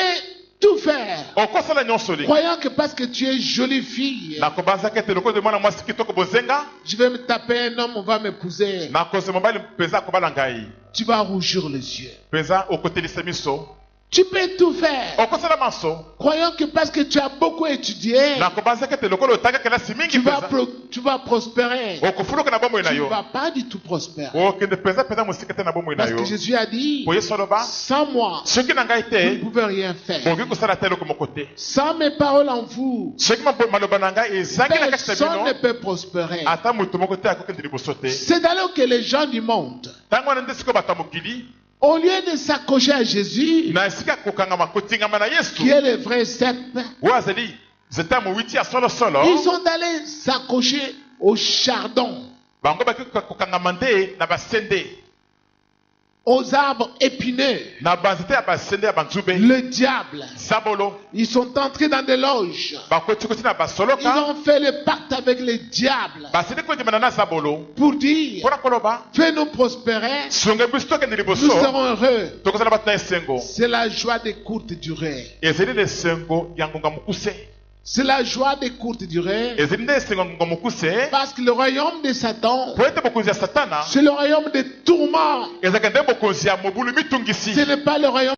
tout faire, okosala nyonso li croyant que parce que tu es jolie fille, nakobanzaki ete lokola mwana mwasi kitoko bozenga je vais me taper un homme, on va m'épouser. nakozwa mobali mpenza akobala ngai Tu vas rougir les yeux. mpenza okotelisa miso. Tu peux tout faire, okosala maso croyant que parce que tu as beaucoup étudié, nakobanzaki ete lokola otanga kelasi mingi mpenza tu vas prospérer. okofuluka na bomoi na Tu ne yo vas pas du tout prospérer. okende mpenza mpenza mosika te na bomoi na Parce yo que Jésus a dit, po yesu aloba sans moi, soki na ngai vous ne te pouvez rien faire. bokoki kosala te eloko moko te. Sans mes paroles en vous, soki maloba na ngai ezangi na kati na personne ne bino peut prospérer. ata moto moko te akokende liboso te. C'est alors que les gens du monde, ntango wana nde sikoyo bato ya mokili au lieu de s'accrocher à Jésus, na esika kokangama kotingama na yesu qui est le vrai cep, oyo azali nzete ya mowiti ya solosolo ils sont allés s'accrocher au chardon, bango bakoki kokangama nde na basende aux arbres épineux. na banzete ya basende ya banzube Le diable, zabolo ils sont entrés dans des loges. bakotikoti na Ils basoloka ont fait le pacte avec le diable basende koyemana na zabolo pour dire, mpona koloba fais-nous prospérer, songe biso tokende nous liboso serons heureux. tokozala bato na esengo C'est la joie de courte durée. ezali na esengo ya ngonga mokuse C'est la joie de courte durée. ezali nde esengo ya ngonga mokuse Parce que le royaume de Satan, po ete bokonzi ya satana c'est le royaume des tourments. ezalaka nde bokonzi ya mobulu mitungisi Ce n'est pas le royaume